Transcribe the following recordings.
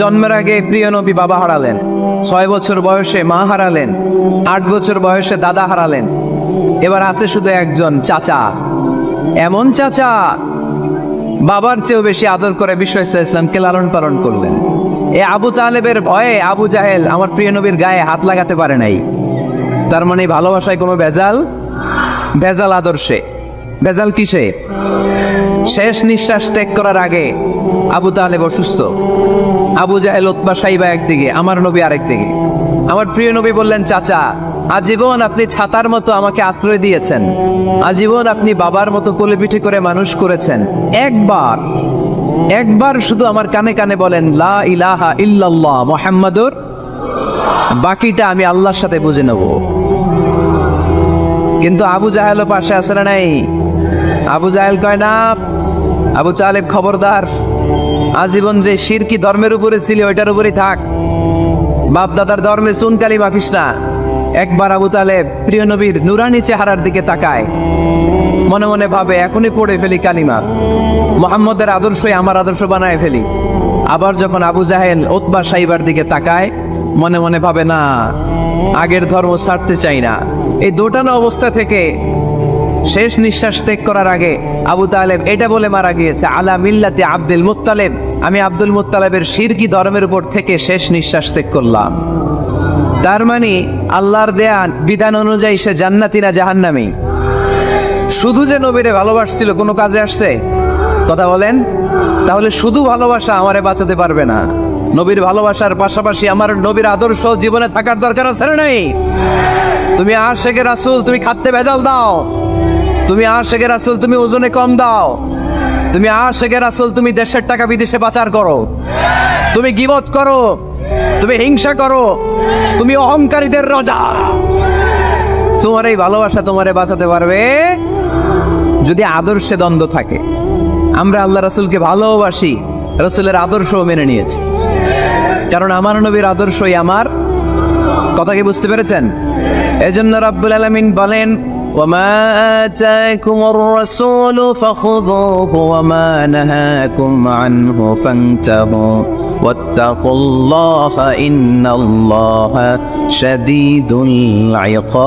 জন্মের আগে প্রিয় নবী বাবা হারালেন, 6 বছর বয়সে মা হারালেন, 8 বছর বয়সে দাদা হারালেন। এবার আছে শুধু একজন চাচা। এমন চাচা বাবার চেয়েও বেশি আদর করে বিশ্ব ইসলামকে লালন পালন করলেন। এ আবু তালেবের ভয়ে আবু জাহেল আমার প্রিয় নবীর গায়ে হাত লাগাতে পারে নাই। তার মানে ভালোবাসায় কোনো ভেজাল? ভেজাল আদর্শে। ভেজাল কিসে? শেষ নিঃশ্বাস ত্যাগ করার আগে আবু তালেব অসুস্থ, আবু জাহেল উতবা সাইবা একদিকে, আমার নবী আরেক দিকে। আমার প্রিয় নবী বললেন, চাচা আজীবন আপনি ছাতার মতো আমাকে আশ্রয় দিয়েছেন, আজীবন আপনি বাবার মতো কোলে পিঠে করে মানুষ করেছেন, একবার শুধু আমার কানে কানে বলেন লা ইলাহা ইল্লাল্লাহ মুহাম্মাদুর, বাকিটা আমি আল্লাহর সাথে বুঝে নেব। কিন্তু আবু জাহেলও পাশে আছে না নাই? আবু জাহেল কয় না, আবু তালেব খবরদার, আজীবন যে শিরকি ধর্মের উপরে ছিল ওইটার উপরেই থাক, বাপ দাদার ধর্মে চুন কালি মাখিস না। একবার আবু তালেব প্রিয় নবীর নুরানি চেহারার দিকে তাকায়, মনে মনে ভাবে এখনই পড়ে ফেলি কালিমা, মুহাম্মদের আদর্শই আমার আদর্শ বানায় ফেলি। আবার যখন আবু জাহেল উতবা সাইবার দিকে তাকায়, মনে মনে ভাবে না, আগের ধর্ম ছাড়তে চাই না। এই দোটানা অবস্থা থেকে শেষ নিঃশ্বাস ত্যাগ করার আগে আবু তালেব এটা বলে মারা গিয়েছে, আলা মিল্লাতি আব্দুল মুত্তালিব, আমি আব্দুল মুত্তালিবের শিরকি ধর্মের উপর থেকে শেষ নিঃশ্বাস ত্যাগ করলাম। তার মানে আল্লাহর দেয়া বিধান অনুযায়ী সে জান্নাতি না জাহান্নামী? শুধু যে নবীরে ভালোবাসছিল কোনো কাজে আসছে? কথা বলেন। তাহলে শুধু ভালোবাসা আমারে বাঁচাতে পারবে না। নবীর ভালোবাসার পাশাপাশি আমার নবীর আদর্শ জীবনে থাকার দরকার আছে না নাই? তুমি আশেকে রাসূল, তুমি খাদ্যে ভেজাল দাও, তুমি আশেকে রাসূল, তুমি ওজনে কম দাও, তুমি আশেকে রাসূল, তুমি দেশের টাকা বিদেশে পাচার করো, তুমি গীবত করো, তুমি হিংসা করো, তুমি অহংকারীদের রাজা। তোমার এই ভালোবাসা তোমারে বাঁচাতে পারবে যদি আদর্শে দ্বন্দ্ব থাকে। আমরা আল্লাহ রাসূলকে ভালোবাসি, রাসূলের আদর্শও মেনে নিয়েছি, কারণ আমার নবীর আদর্শই আমার। কথা কি বুঝতে পেরেছেন? এজন্য রাব্বুল আলামিন বলেন, ওয়ামা আতাকুমুর রাসূলু ফাখুযুহু ওয়ামা নাহাকুম আনহু ফান্তাহু ওয়াত্তাকুল্লাহা ইন্নাল্লাহা শাদীদুল ইকাব।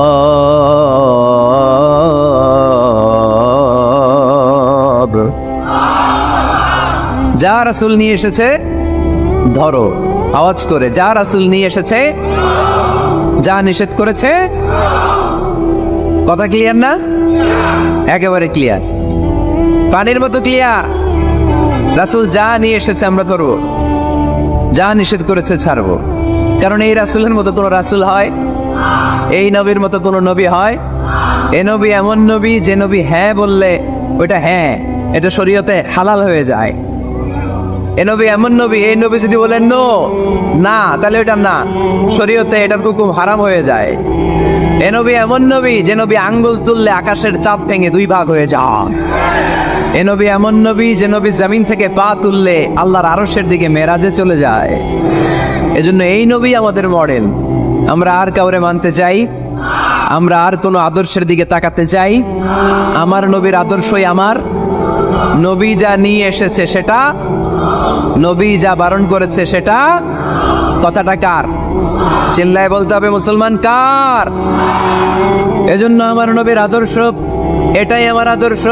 যা রাসূল নিয়ে এসেছে ধরো, আওয়াজ করে, যা রাসূল নিয়ে এসেছে, যা নিষেধ করেছে। কথা ক্লিয়ার না? একেবারে ক্লিয়ার, পানির মতো ক্লিয়ার। রাসূল যা নিয়ে এসেছে আমরা ধরবো, যা নিষেধ করেছে ছাড়বো। কারণ এই রাসূলের মতো কোনো রাসূল হয়? এই নবীর মতো কোনো নবী হয়? এ নবী এমন নবী যে নবী হ্যাঁ বললে ওইটা হ্যাঁ, এটা শরীয়তে হালাল হয়ে যায়। এ নবী এমন নবী, এই নবী যদি বলেন নো, না, তাহলে ওটা না, শরীয়তে এটার হুকুম হারাম হয়ে যায়। এ নবী এমন নবী যে নবী আঙ্গুল তুললে আকাশের চাঁদ ভেঙে 2 ভাগ হয়ে যায়। এ নবী এমন নবী যে নবী জমিন থেকে পা তুললে আল্লাহর আরশের দিকে মেরাজে চলে যায়। এজন্য এই নবী আমাদের মডেল। আমরা আর কাউরে মানতে চাই? আমরা আর কোনো আদর্শের দিকে তাকাতে চাই? আমার নবীর আদর্শই আমার। নবী যা নিয়ে এসেছে সেটা, নবী যা বারণ করেছে সেটা। কথাটা কার? চিল্লায় বলতে হবে, মুসলমান কার? এজন্য আমার নবীর আদর্শ, এটাই আমার আদর্শ।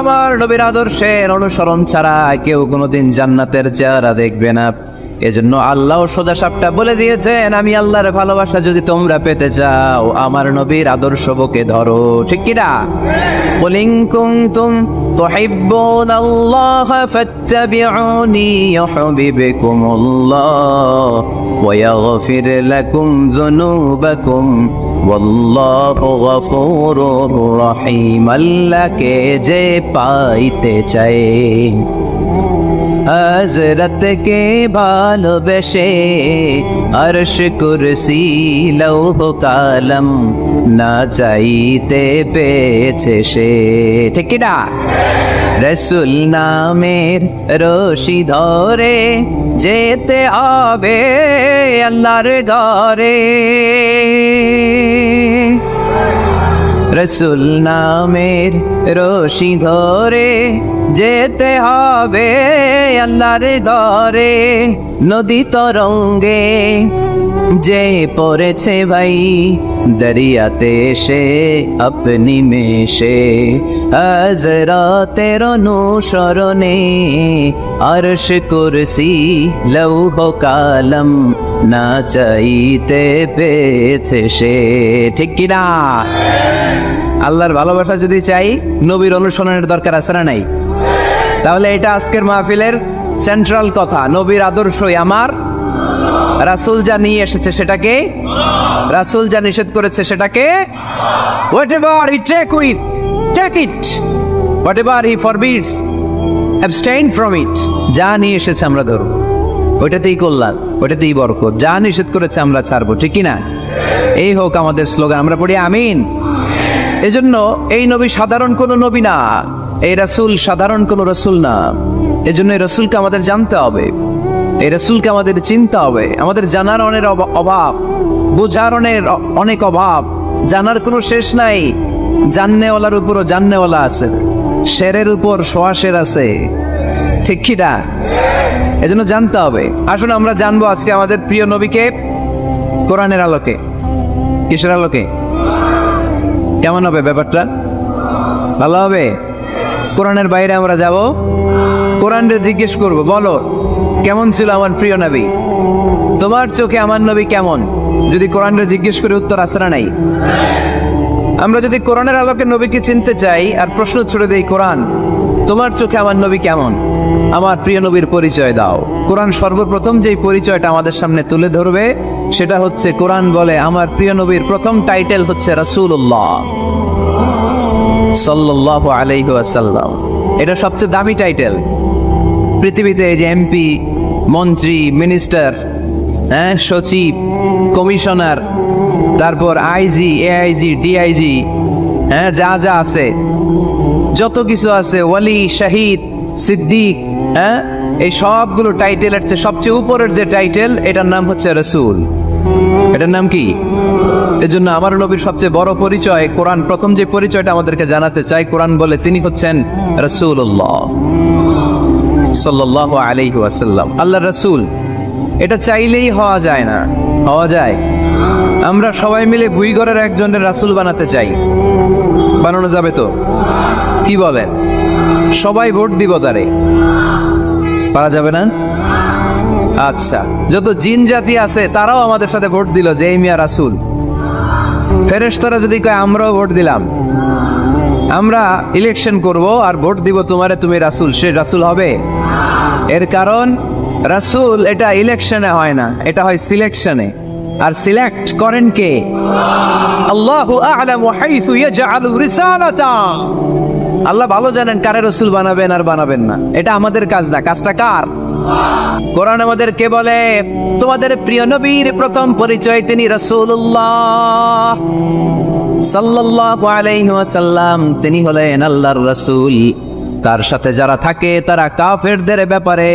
আমার নবীর আদর্শের অনুসরণ ছাড়া কেউ কোনোদিন জান্নাতের চেহারা দেখবে না। এজন্য আল্লাহ সোজা সাপটা বলে দিয়েছেন, আমি আল্লাহর ভালোবাসা যদি তোমরা পেতে চাও আমার নবীর আদর্শ বুকে ধরো। ঠিক কি না? কুল ইন কুনতুম তুহিব্বুনাল্লাহা ফাত্তাবিউনি ইউহিব্বুকুমুল্লাহ ওয়া ইয়াগফির লাকুম যুনুবাকুম ওয়াল্লাহু গফুরুর রহিম। আল্লাহকে যে পাইতে চায়, হযরত কে ভালোবেসে আরশ কুরসি লৌহ কালাম না চাইতে পেয়েছে সে। ঠিক কি না? রাসূল নামের রশি ধরে যেতে হবে আল্লাহর ঘরে। রসুল নামের রশি ধরে যেতে হবে আল্লাহর ঘরে। নদী তরঙ্গে যে পড়েছে ভাই দরিয়াতে সে আপনি মেশে, হযরতের অনুসরণে আরশ কুরসি লৌহ কালাম না চাইতে পেয়েছে সে। ঠিক কিনা? আল্লাহর ভালোবাসা যদি চাই, নবীর অনুসরণের দরকার আছে না নাই? তাহলে এটা আজকের মাহফিলের সেন্ট্রাল কথা। নবীর আদর্শই আমার, রাসূল যা নিয়ে এসেছে সেটাকে, রাসূল যা নিষেধ করেছে সেটাকে, whatever he take it, whatever he forbids, abstain from it। যা নিয়ে এসেছে আমরা ধরব, ওইটাতেই কল্যাণ, ওইটাতেই বরকত। যা নিষেধ করেছে আমরা ছাড়বো, ঠিক কিনা? এই হোক আমাদের স্লোগান, আমরা পড়ি আমিন। এজন্য এই নবী সাধারণ কোনো নবী না, এই রাসূল সাধারণ কোনো রাসূল না। এজন্য এই রাসূলকে আমাদের জানতে হবে, এই রাসূলকে আমাদের চিনতে হবে। আমাদের জানার অনেক অভাব, বোঝার অনেক অভাব, জানার কোনো শেষ নাই। জাননেওয়ালার উপরও জাননেওয়ালা আছে, শেরের উপর সোয়া শের আছে, ঠিক কি না? এজন্য জানতে হবে। আসুন আমরা জানবো আজকে আমাদের প্রিয় নবীকে কোরআনের আলোকে। কিসের আলোকে? কেমন হবে ব্যাপারটা? ভালো হবে? কোরআনের বাইরে আমরা যাব, কোরআনরে জিজ্ঞেস করব, বলো কেমন ছিল আমার প্রিয় নবী, তোমার চোখে আমার নবী কেমন? যদি কোরআনরে জিজ্ঞেস করে উত্তর আসে না নাই? আমরা যদি কোরআনের আলোকে নবীকে চিনতে চাই আর প্রশ্ন ছুড়ে দেই, কোরআন তোমার চোখে আমার নবী কেমন, আমার প্রিয় নবীর পরিচয় দাও। কোরআন সর্বপ্রথম যেই পরিচয়টা আমাদের সামনে তুলে ধরবে সেটা হচ্ছে, কোরআন বলে আমার প্রিয় নবীর প্রথম টাইটেল হচ্ছে রাসূলুল্লাহ সাল্লাল্লাহু আলাইহি ওয়াসাল্লাম। এটা সবচেয়ে দামি টাইটেল পৃথিবীতে। এই যে এমপি, মন্ত্রী, মিনিস্টার, সচিব, কমিশনার, তারপর আইজি, এআইজি, ডিআইজি, যা যা আছে, যত কিছু আছে, ওয়ালি, শাহিদ, সিদ্দিক, এই সবগুলো টাইটেলের চেয়ে সবচেয়ে উপরের যে টাইটেল, এটার নাম হচ্ছে রাসূল। এটার নাম কি? এজন্য আমার নবীর সবচেয়ে বড় পরিচয়, কোরআন প্রথম যে পরিচয়টা আমাদেরকে জানাতে চাই, কোরআন বলে তিনি হচ্ছেন রাসূলুল্লাহ সাল্লাল্লাহু আলাইহি ওয়াসাল্লাম, আল্লাহর রাসূল। এটা চাইলেই হওয়া যায় না, হওয়া যায়? আমরা সবাই মিলে ভুইগড়ের একজনের রাসূল বানাতে চাই, বানানো যাবে তো? কি বলেন? সবাই ভোট দিব তারে, পারা যাবে না? আচ্ছা, যত জিন জাতি আছে তারাও আমাদের সাথে ভোট দিল যে এই মিয়া রাসূল। ফেরেশতারা যদি কয় আমরাও ভোট দিলাম, আমরা ইলেকশন করব আর ভোট দিব তোমারে, তুমি রাসূল, সে রাসূল হবে? এর কারণ রাসূল এটা ইলেকশনে হয় না, এটা হয় সিলেকশনে। আর সিলেক্ট করেন কে? আল্লাহু আ'লামু হাইসু ইয়াজআলু রিসালাতা। আল্লাহ ভালো জানেন কারে রাসূল বানাবেন আর বানাবেন না। এটা আমাদের কাজ না, কাজটা কার? কোরআন আমাদেরকে বলে তোমাদের প্রিয় নবীর প্রথম পরিচয় তিনি রাসূলুল্লাহ সাল্লাল্লাহু আলাইহি ওয়াসাল্লাম। তিনি হলেন আল্লাহর রাসূল। তার সাথে যারা থাকে তারা কাফেরদের ব্যাপারে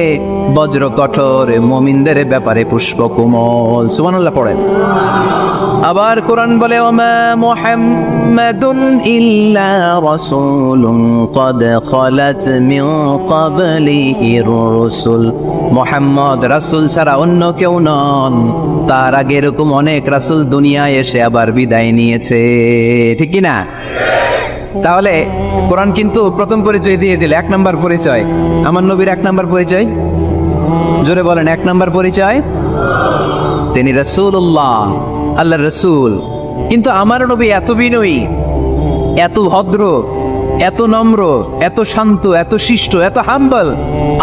বজ্র কঠোর, মুমিনদের ব্যাপারে পুষ্পকোমল। সুবহানাল্লাহ পড়েন। আবার কোরআন বলে ওমা মুহাম্মাদুন ইল্লা রাসূলুন ক্বাদ খালাত মিন ক্বাবলিহির রাসূল। মুহাম্মদ রাসূল ছাড়া অন্য কেউ নন, তার আগে এরকম অনেক রাসূল দুনিয়ায় এসে আবার বিদায় নিয়েছে, ঠিক কি না? তাহলে কোরআন কিন্তু প্রথম পরিচয় দিয়ে দিল, এক নাম্বার পরিচয় আমার নবীর। এক নাম্বার পরিচয়, জোরে বলেন, এক নাম্বার পরিচয় তিনি রাসূলুল্লাহ, আল্লাহর রাসূল। কিন্তু আমার নবী এত বিনয়ী, এত ভদ্র, এত নম্র, এত শান্ত, এত শিষ্ট, এত হাম্বল।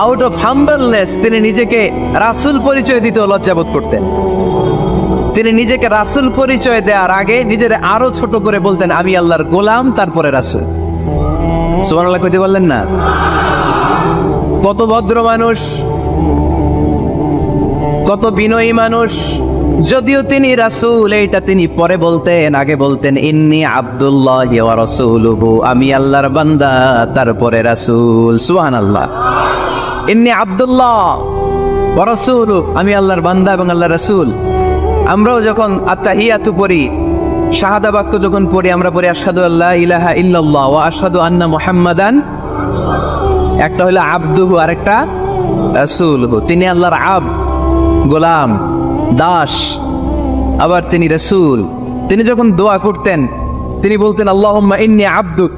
আউট অফ হাম্বলনেস তিনি নিজেকে রাসূল পরিচয় দিতে লজ্জাবোধ করতেন। তিনি নিজেকে রাসূল পরিচয় দেওয়ার আগে নিজের আরো ছোট করে বলতেন আমি আল্লাহর গোলাম, তারপরে রাসূল। সুবহানাল্লাহ কইতে বললেন না? কত ভদ্র মানুষ, কত বিনয়ী মানুষ। যদিও তিনি রাসূল, এইটা তিনি পরে বলতেন, আগে বলতেন ইন্নী আব্দুল্লাহি ওয়া রাসূলুহু, আমি আল্লাহর বান্দা তারপরে রাসূল। সুবহানাল্লাহ। ইন্নী আব্দুল্লাহ ওয়া রাসূলুহু, আমি আল্লাহর বান্দা এবং আল্লাহর রাসূল। আমরাও যখন আত্তাহিয়াতু পড়ি, শাহাদা বাক্য যখন পড়ি আমরা পড়ি আশহাদু আল্লা ইলাহা ইল্লাল্লাহ ওয়া আশহাদু আন্না মুহাম্মাদান, একটা হলো আবদুহু আর একটা রাসূলুহু। তিনি আল্লাহর আবদ, গোলাম, দাস, আবার তিনি রাসূল। তিনি যখন দোয়া করতেন তিনি বলতেন আল্লাহুম্মা ইন্নী আবদুক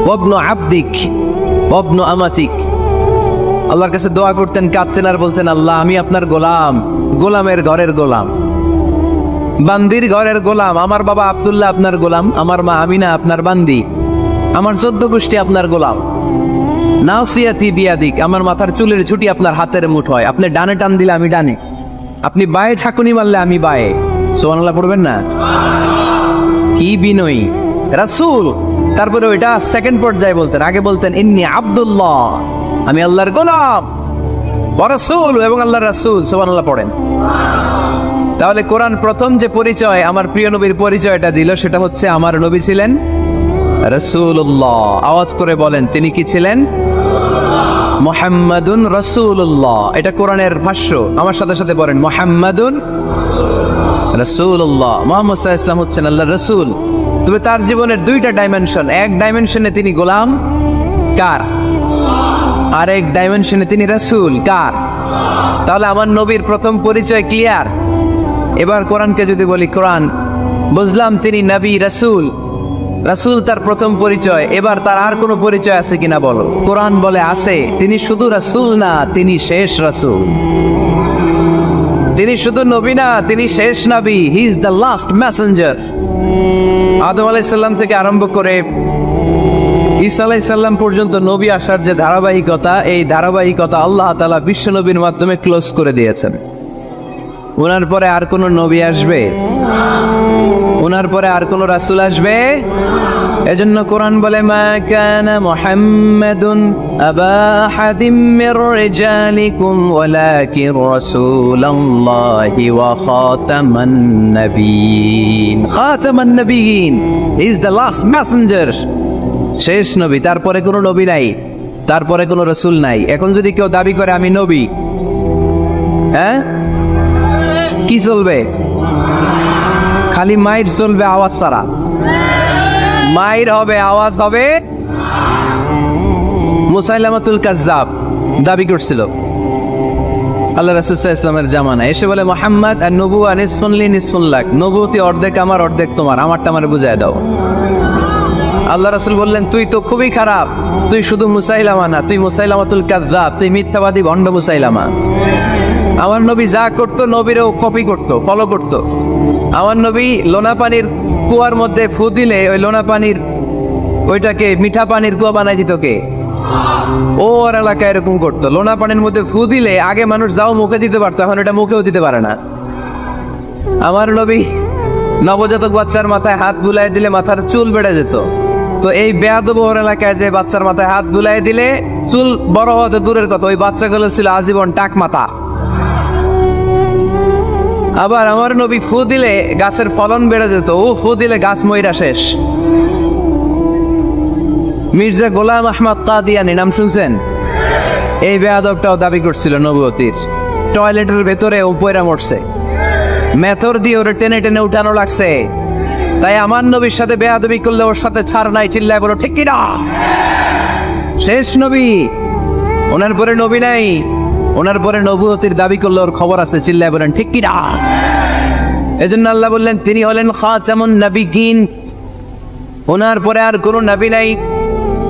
ওয়া ইবনু আবদিক ওয়া ইবনু আমাতিক। আল্লাহর কাছে দোয়া করতেন, কাঁদতেন আর বলতেন আল্লাহ আমি আপনার গোলাম, গোলামের ঘরের গোলাম, বান্দির ঘরের গোলাম। আমার বাবা আব্দুল্লাহ আপনার গোলাম, আমার মা আমিনা আপনার বান্দি, আমার 14 গোষ্ঠী আপনার গোলাম। নাসিয়াতি বিয়াদিক, আমার মাথার চুলের ছুটি আপনার হাতের মুঠোয়, আপনি ডানে টান দিলে আমি ডানে, আপনি বায়ে ছাকুনি মারলে আমি বায়ে। সুবহানাল্লাহ পড়বেন না? কি বিনয়ী রাসূল। তারপরে ওইটা সেকেন্ড পর্যায়ে বলতেন, আগে বলতেন ইন্নী আব্দুল্লাহ, আমি আল্লাহর গোলাম, ওয়া রাসূল, এবং আল্লাহর রাসূল। সুবহানাল্লাহ পড়েন। তাহলে কোরআন প্রথম যে পরিচয় আমার প্রিয় নবীর পরিচয়টা দিল সেটা হচ্ছে আমার নবী ছিলেন রাসূলুল্লাহ। আওয়াজ করে বলেন তিনি কি ছিলেন? মুহাম্মাদুন রাসূলুল্লাহ। এটা কোরআনের ভাষ্য, আমার সাথে সাথে বলেন মুহাম্মাদুন রাসূলুল্লাহ। মুহাম্মদ সাল্লাল্লাহু আলাইহি ওয়াসাল্লাম হচ্ছেন আল্লাহর রাসূল। তবে তার জীবনের দুইটা ডাইমেনশন, এক ডাইমেনশনে তিনি গোলাম, কার? আর এক ডাইমেনশনে তিনি রাসূল, কার? তাহলে আমার নবীর প্রথম পরিচয় ক্লিয়ার। এবার কোরআনকে যদি বলি, কোরআন বুঝলাম তিনি নবী রাসূল, রাসূল তার প্রথম পরিচয়, এবার তার আর কোনো পরিচয় আছে কিনা বলো? কোরআন বলে আছে। তিনি শুধু রাসূল না, তিনি শেষ রাসূল। তিনি শুধু নবী না, তিনি শেষ নবী। He is the last messenger. Adam আলাইহিস সালাম থেকে আরম্ভ করে ঈসা আলাইহিস সালাম পর্যন্ত নবী আসার যে ধারাবাহিকতা, এই ধারাবাহিকতা আল্লাহ তাআলা বিশ্ব নবীর মাধ্যমে ক্লোজ করে দিয়েছেন। ওনার পরে আর কোন নবী আসবে? ওনার পরে আর কোন রাসূল আসবে? এজন্য কোরআন বলে মা কানা মুহাম্মাদুন আবা আহাদিম মির রিজালিকুম ওয়ালাকিন রাসূলুল্লাহি ওয়া খাতামান নাবিয়িন। খাতামান নাবিয়িন ইজ দ্য লাস্ট মেসেঞ্জার, শেষ নবী। তারপরে কোনো নবী নাই, তারপরে কোনো রাসূল নাই। এখন যদি কেউ দাবি করে আমি নবী, হ্যাঁ কি চলবে? খালি মাইর চলবে, আওয়াজ ছাড়া। মাইর হবে, আওয়াজ হবে। মুসাইলামাতুল কাজ্জাব দাবি করছিল আল্লাহ রাসূল সাল্লাল্লাহু আলাইহি ওয়াসাল্লামের জামানায়, এসে বলে মুহাম্মদ আর নবুয়া নিসফুন লি নিসফুন লাক, নবুয়তি অর্ধেক আমার অর্ধেক তোমার, আমারটা আমারে বুঝায় দাও। আল্লাহ রাসূল বললেন তুই তো খুবই খারাপ, তুই শুধু মুসাইলামা না, তুই মুসাইলামাতুল কাজ্জাব, তুই মিথ্যাবাদী ভণ্ড মুসাইলামা। আমার নবী যা করতো নবীরও কপি করতো, ফলো করতো। আমার নবী লোনা পানির কুয়ার মধ্যে ফু দিলে ওই লোনা পানির ওইটাকে মিঠা পানির কুয়া বানাই দিত কে? ওর এলাকায় এরকম করতো। লোনা পানির মধ্যে ফু দিলে আগে মানুষ যাও মুখে দিতে পারতো, এখন এটা মুখেও দিতে পারে না। আমার নবী নবজাতক বাচ্চার মাথায় হাত বুলাই দিলে মাথার চুল বেড়ে যেত। তো এই বেয়াদব ওর এলাকায় যে বাচ্চার মাথায় হাত বুলাই দিলে চুল বড় হতে দূরের কথা, ওই বাচ্চাগুলো ছিল আজীবন টাক মাথা। আবার আমার নবী ফু দিলে গাছের ফলন বেড়ে যেত, ও ফু দিলে গাছ মইরা শেষ। মির্জা গোলাম আহমদ কাদিয়ানী নাম শুনছেন? এই বেয়াদবটাও দাবি করছিল নবুয়তির। টয়লেটের ভেতরে ও পয়রা মরছে, মেথর দিয়ে ওরে টেনে টেনে উঠানো লাগছে। তাই আমার নবীর সাথে বেয়াদবি করলে ওর সাথে ছাড় নাই, চিল্লায় বলো ঠিক কিনা? শেষ নবী, ওনার পরে নবী নাই। ওনার পরে নবুয়তির দাবি করলে ওর খবর আছে, চিল্লায় বলেন ঠিক কিনা? এজন্য আল্লাহ বললেন তিনি হলেন খাতামুন নাবিয়িন, ওনার পরে আর কোনো নবী নাই।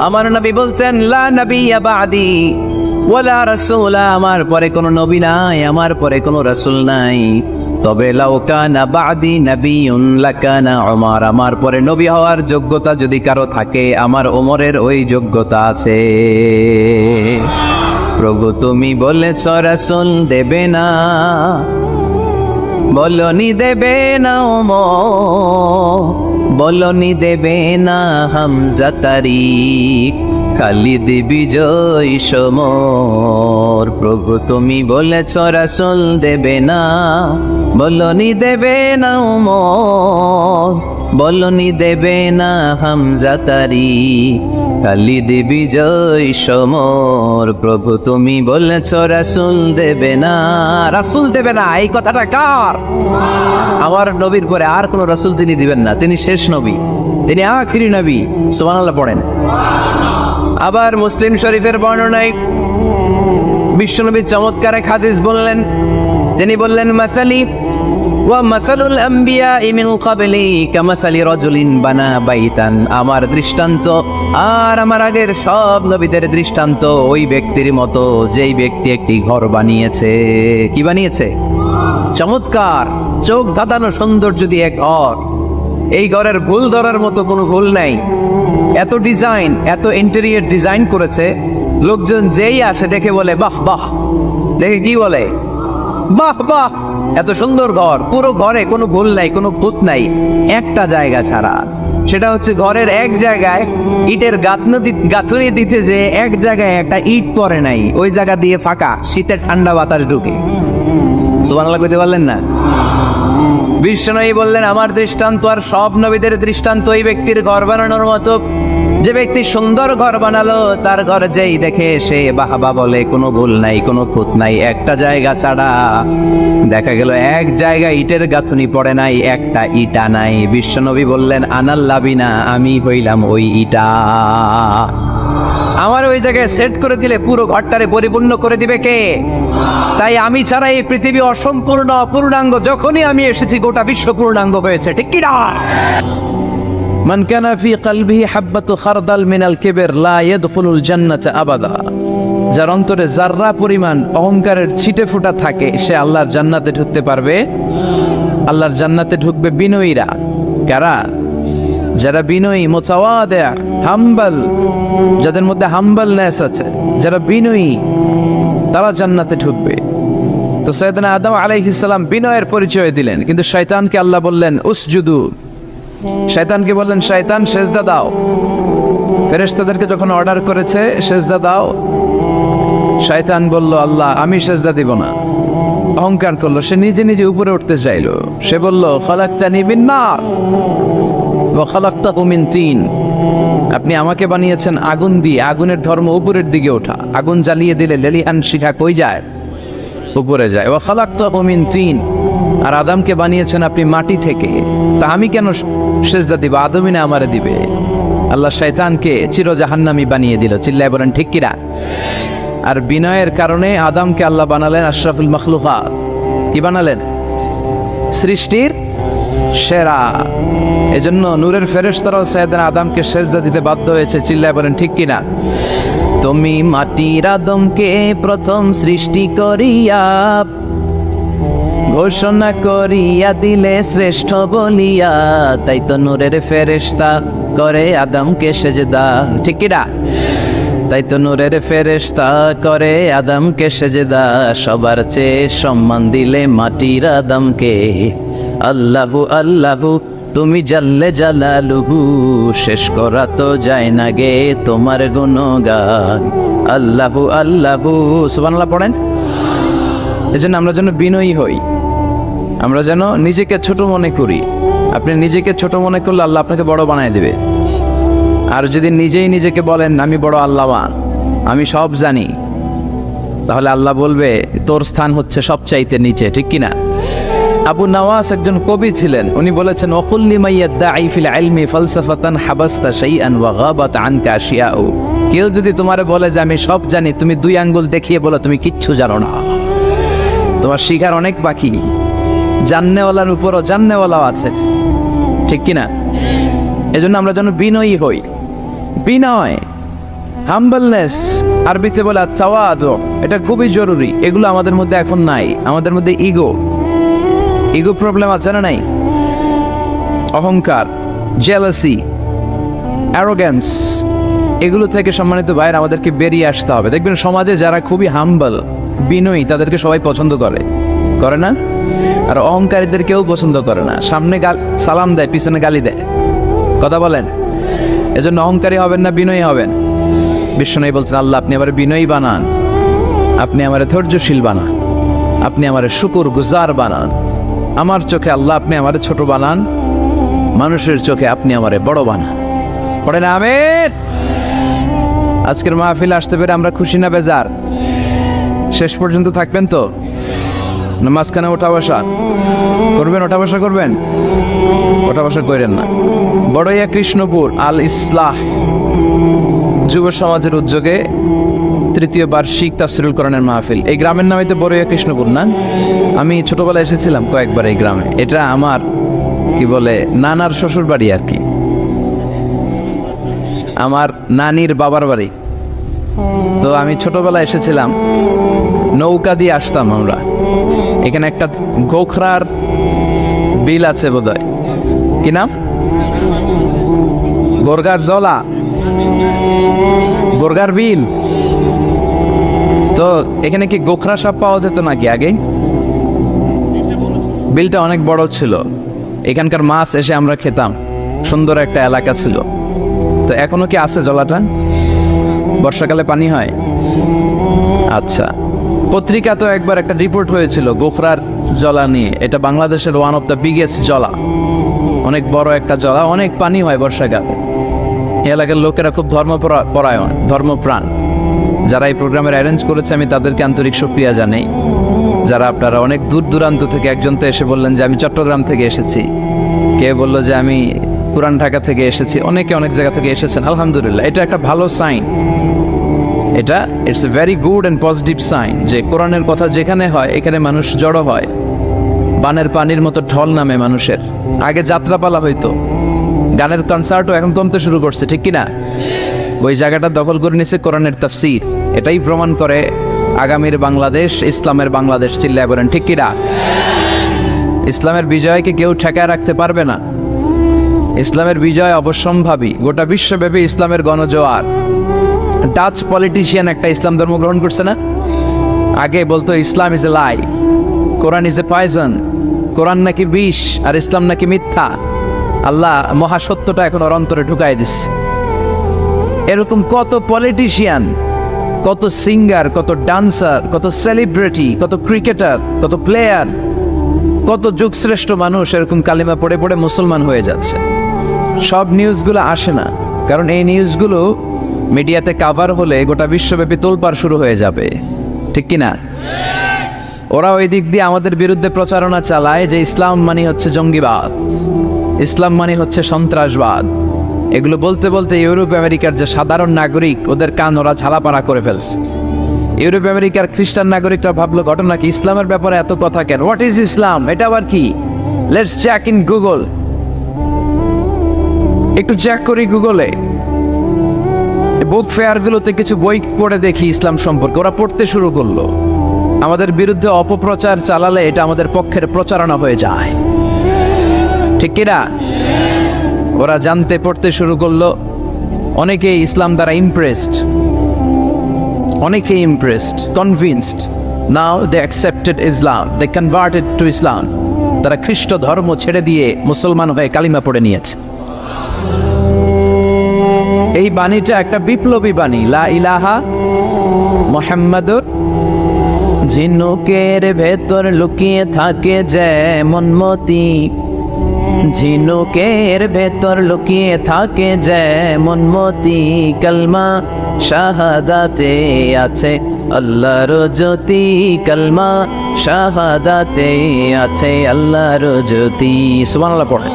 আমার নবী বলছেন লা নাবিয়্যা বা'দি ওয়ালা রাসূলা, আমার পরে কোনো নবী নাই, আমার পরে কোনো রাসূল নাই। তবে লাউ কানা বা'দি নাবিয়্যুন লাকানা উমর, আমার পরে নবী হওয়ার যোগ্যতা যদি কারো থাকে আমার ওমরের ওই যোগ্যতা আছে। প্রভু তুমি বলেছ রাসূল দেবে না, বলনি দেবে না ওমর, বলনি দেবে না হামজা তারিক, খালিদ বিজয় সমর। প্রভু তুমি বলেছ রাসূল দেবে না, বলনি দেবে না ওমর, বলনি দেবে না হামজাতারি, কালি দেবী জয় সমর। প্রভু তুমি বলেছ রাসূল দেবে না, রাসূল দেবে না, এই কথাটা কার? আমার নবীর পরে আর কোন রাসূল তিনি দিবেন না, তিনি শেষ নবী, তিনি আখিরি নবী। সুবহানাল্লাহ পড়েন। আবার মুসলিম শরীফের বর্ণনায় বিশ্বনবী চমৎকার এক হাদিস বললেন, তিনি বললেন মাসালি ওয়া মাসালুল আম্বিয়াই মিন ক্বাবলি কামাসালি রাজুলিন বানা বাইতান। আমার দৃষ্টান্ত আর আমার আগের সব নবীদের দৃষ্টান্ত ওই ব্যক্তির মতো যেই ব্যক্তি একটি ঘর বানিয়েছে। কি বানিয়েছে? চমৎকার, চোখ ধাঁধানো সৌন্দর্য দিয়ে এক ঘর। এই ঘরের ভুল ধরার মতো কোনো ভুল নাই। এত ডিজাইন, এত ইন্টেরিয়র ডিজাইন করেছে, লোকজন যেই আসে দেখে বলে বাহ বাহ। দেখে কি বলে? বাহ বাহ, এত সুন্দর ঘর। পুরো ঘরে কোনো ভুল নাই, কোনো খুঁত নাই, একটা জায়গা ছাড়া। সেটা হচ্ছে ঘরের এক জায়গায় ইটের গাঁথুনি দিতে যে এক জায়গায় একটা ইট পড়ে নাই, ওই জায়গা দিয়ে ফাঁকা, শীতের ঠান্ডা বাতাস ঢুকে। সুবহানাল্লাহ কইতে পারলেন না? বিশ্বনবী বললেন আমার দৃষ্টান্ত আর সব নবীদের দৃষ্টান্ত ওই ব্যক্তির ঘর বানানোর মতো, যে ব্যক্তি সুন্দর ঘর বানালো তার ঘর যেই দেখে সে বাহবা বলে, কোনো ভুল নাই, কোনো খুঁত নাই, একটা জায়গা ছাড়া। দেখা গেল এক জায়গা ইটের গাঁথুনি পড়ে নাই, একটা ইটা নাই। বিশ্বনবী বললেন আনাল লাবিনা, আমি হইলাম ওই ইটা। আমার ওই জায়গায় সেট করে দিলে পুরো ঘরটারে পরিপূর্ণ করে দিবে কে? তাই আমি ছাড়া এই পৃথিবী অসম্পূর্ণ, পূর্ণাঙ্গ। যখনই আমি এসেছি গোটা বিশ্ব পূর্ণাঙ্গ হয়েছে, ঠিক কি না? মান কানা ফি কলবিহি হাববাতু খারদাল মিনাল কিবর লা ইয়াদখুলুল জান্নাতা আবাদা। যার অন্তরে যাররা পরিমাণ অহংকারের ছিটে ফোঁটা থাকে, সে আল্লাহর জান্নাতে ঢুকতে পারবে। আল্লাহর জান্নাতে ঢুকবে বিনয়ীরা। কারা? যারা বিনয়ী, মুতাওয়াদি, হাম্বল, যাদের মধ্যে হাম্বলনেস আছে, যারা বিনয়ী, তারা জান্নাতে ঢুকবে। তো সাইয়েদনা আদম আলাইহিস সালাম বিনয়ের পরিচয় দিলেন, কিন্তু শয়তানকে আল্লাহ বললেন উসজুদু। শয়তানকে বললেন শয়তান সেজদা দাও। ফেরেশতাদেরকে যখন অর্ডার করেছে সেজদা দাও, শয়তান বলল আল্লাহ আমি সেজদা দিব না। অহংকার করলো, সে নিজে নিজে উপরে উঠতে চাইলো। সে বলল খালাকতানি মিন নার ওয়া খালাকতাহু মিন তিন। আপনি আমাকে বানিয়েছেন আগুন দিয়ে, আগুনের ধর্ম উপরের দিকে ওঠা। আগুন জ্বালিয়ে দিলে লেলিহান শিখা কই যায়? উপরে যায়। ওয়া খালাকতাহু মিন তিন। আর আদমকে বানিয়েছেন আপনি মাটি থেকে, তা আমি কেন সেজদা দিব? আদমই না আমারে দিবে। আল্লাহ শয়তানকে চির জাহান্নামী বানিয়ে দিল। চিল্লায় বলেন ঠিক কিনা? আর বিনয়ের কারণে আদমকে আল্লাহ বানালেন আশরাফুল মাখলুকাত। কি বানালেন? সৃষ্টির সেরা। এজন্য নূরের ফেরেশতারাও সাইয়েদনা আদমকে সেজদা দিতে বাধ্য হয়েছে। চিল্লায় বলেন ঠিক কিনা? তুমি মাটির আদমকে প্রথম সৃষ্টি করিয়া ঘোষণা করিয়া দিলে শ্রেষ্ঠ বলিয়া, তাই তো নূরের ফেরেশতা করে আদমকে সেজদা। ঠিক কিনা? তাই তো নূরের ফেরেশতা করে আদমকে সেজদা। সবার চেয়ে সম্মান দিলে মাটির আদমকে। আল্লাহু আল্লাহু তুমি জাল্লে জালালুহু, শেষ করা তো যায় না গে তোমার গুণগান। আল্লাহু আল্লাহু। সুবহানাল্লাহ পড়েন। এজন্য আমরা যেন বিনয়ী হই, আমরা যেন নিজেকে ছোট মনে করি। আপনি নিজেকে ছোট মনে করলে আল্লাহ আপনাকে বড় বানায় দিবে। আর যদি নিজেই নিজেকে বলেন আমি বড় আল্লাহওয়ান, আমি সব জানি, তাহলে আল্লাহ বলবে তোর স্থান হচ্ছে সবচাইতে নিচে। ঠিক কিনা? আবু নওয়াস একজন কবি ছিলেন, উনি বলেছেন ওয়াকুল লিমান ইয়াদঈ ফিল ইলমি ফালসাফাতান হাবাসতা শাইআন ওয়া গাবাত আনকা আশিয়াউ। কেউ যদি তোমারে বলে যে আমি সব জানি, তুমি দুই আঙ্গুল দেখিয়ে বলো তুমি কিচ্ছু জানো না, তোমার শিখার অনেক বাকি। জাননেওয়ালার উপরও জাননেওয়ালাও আছে। ঠিক কিনা? এজন্য আমরা যেন বিনয়ী হই। বিনয়, হাম্বলনেস, আরবিতে বলে তাওয়াদু, এটা খুবই জরুরি। এগুলো আমাদের মধ্যে এখন নাই। আমাদের মধ্যে ইগো প্রবলেম আছে না নাই? অহংকার, জেলাসি, অ্যারোগ্যান্স, এগুলো থেকে সম্মানিত ভাইয়ের আমাদেরকে বেরিয়ে আসতে হবে। দেখবেন সমাজে যারা খুবই হাম্বল, বিনয়ী, তাদেরকে সবাই পছন্দ করে না? আর অহংকারীদের কেউ পছন্দ করে না। সামনে সালাম দেয়, পিছনে গালি দেয়। কথা বলেন। এজন্য অহংকারী হবেন না, বিনয়ী হবেন। বিশ্বনবী বলছেন আল্লাহ আপনি আমার বিনয়ী বানান, আপনি আমার ধৈর্যশীল বানান, আপনি আমার শুকর গুজার বানান। আমার চোখে আল্লাহ আপনি আমার ছোট বানান, মানুষের চোখে আপনি আমারে বড় বানান। পড়েন আমিন। আজকের মাহফিল আসতে পেরে আমরা খুশি না বেজার? শেষ পর্যন্ত থাকবেন তো, না মাঝখানে ওঠা বসা করবেন? ওঠা বসা করবেন? ওঠা বসা করেন না। বড়ইয়া কৃষ্ণপুর আল ইসলাহ যুব সমাজের উদ্যোগে তৃতীয় বার্ষিক তাফসিরুল কোরআনের মাহফিল। এই গ্রামের নামই তো বড়ইয়া কৃষ্ণপুর না? আমি ছোটবেলায় এসেছিলাম কয়েকবার এই গ্রামে। এটা আমার কি বলে নানার শ্বশুর বাড়ি আর কি, আমার নানির বাবার বাড়ি। তো আমি ছোটবেলায় এসেছিলাম, নৌকা দিয়ে আসতাম আমরা। এখানে একটা গোখরার বিল আছে বোধহয়, কি নাম? গোরগার জলা, গোরগার বিল। তো এখানে কি গোখরা সাপ পাওয়া যেত নাকি আগে? বিলটা অনেক বড় ছিল, এখানকার মাছ এসে আমরা খেতাম। সুন্দর একটা এলাকা ছিল। তো এখনো কি আছে জলাটা? বর্ষাকালে পানি হয়? আচ্ছা, পত্রিকা তো একবার একটা রিপোর্ট হয়েছিল গোখরার জলা নিয়ে। এটা বাংলাদেশের ওয়ান অফ দ্য বিগেস্ট জলা, অনেক বড় একটা জলা, অনেক পানি হয় বর্ষাকালে। এই এলাকার লোকেরা খুব ধর্মপরায়ণ, ধর্মপ্রাণ। যারা এই প্রোগ্রামের অ্যারেঞ্জ করেছে আমি তাদেরকে আন্তরিক শুকরিয়া জানাই। যারা আপনারা অনেক দূর দূরান্ত থেকে, একজন তো এসে বললেন যে আমি চট্টগ্রাম থেকে এসেছি, কে বললো যে আমি পুরান ঢাকা থেকে এসেছি, অনেকে অনেক জায়গা থেকে এসেছেন। আলহামদুলিল্লাহ, এটা একটা ভালো সাইন। এটা it's a very good and positive sign যে কোরআনের কথা যেখানে হয় এখানে মানুষ জড়ো হয়। বানের পানির মতো ঢল নামে মানুষের। আগে যাত্রাপালা হইতো, গানের কনসার্টও এখন কমতে শুরু করছে, ঠিক কিনা? ওই জায়গাটা দখল করে নিছে কোরআনের তাফসীর। এটাই প্রমাণ করে আগামীর বাংলাদেশ ইসলামের বাংলাদেশ। চিল্লায় বলেন ঠিক কিনা? ইসলামের বিজয়কে কেউ ঠেকায় রাখতে পারবে না। ইসলামের বিজয় অবশ্যম্ভাবী। গোটা বিশ্বব্যাপী ইসলামের গণজোয়ার। ডাচ পলিটিশিয়ান একটা ইসলাম ধর্ম গ্রহণ করছে না? আগে বলতো Islam is a lie, Quran is a poison. কোরআন নাকি বিষ আর ইসলাম নাকি মিথ্যা। আল্লাহ মহাসত্যটা এখন ওর অন্তরে ঢুকাই দিচ্ছে। এরকম কত পলিটিশিয়ান, কত সিঙ্গার, কত ডান্সার, কত সেলিব্রিটি, কত ক্রিকেটার, কত প্লেয়ার, কত যুগশ্রেষ্ঠ মানুষ এরকম কালিমা পড়ে পড়ে মুসলমান হয়ে যাচ্ছে। সব নিউজগুলো আসে না, কারণ এই নিউজগুলো মিডিয়াতে কাভার হলে গোটা বিশ্বব্যাপী তোলপাড় শুরু হয়ে যাবে, ঠিক কিনা? ওরা ওই দিক দিয়ে আমাদের বিরুদ্ধে প্রচারণা চালায় যে ইসলাম মানে হচ্ছে জঙ্গিবাদ, ইসলাম মানে হচ্ছে সন্ত্রাসবাদ। এগুলো বলতে বলতে ইউরোপ আমেরিকার যে সাধারণ নাগরিক, ওদের কান ওরা ঝালাপাড়া করে ফেলছে। ইউরোপ আমেরিকার খ্রিস্টান নাগরিকরা ভাবলো ঘটনা কি, ইসলামের ব্যাপারে এত কথা কেন? What is Islam? এটা আবার কি? Let's check in Google. একটু চেক করি গুগলে, বুক ফেয়ারগুলোতে কিছু বই পড়ে দেখি ইসলাম সম্পর্কে। ওরা পড়তে শুরু করলো। আমাদের বিরুদ্ধে অপপ্রচার চালালে এটা আমাদের পক্ষের প্রচারণা হয়ে যায়, ঠিক কিনা? ওরা জানতে পড়তে শুরু করলো। অনেকেই ইসলাম দ্বারা ইমপ্রেসড, অনেকেই impressed, convinced. Now they accepted Islam, they converted to Islam. তারা খ্রিস্ট ধর্ম ছেড়ে দিয়ে মুসলমান হয়ে কালিমা পড়ে নিয়েছে। এই বাণীটা একটা বিপ্লবী বাণী, লা ইলাহা মুহাম্মাদুর। ঝিনুকের ভেতর লুকিয়ে থাকে যেমন মতি, ঝিনুকের ভেতর লুকিয়ে থাকে যেমন মতি, কালমা শাহাদাতে আছে আল্লাহর জ্যোতি, কালমা শাহাদাতে আছে আল্লাহর জ্যোতি। সুবহানাল্লাহ পড়ে।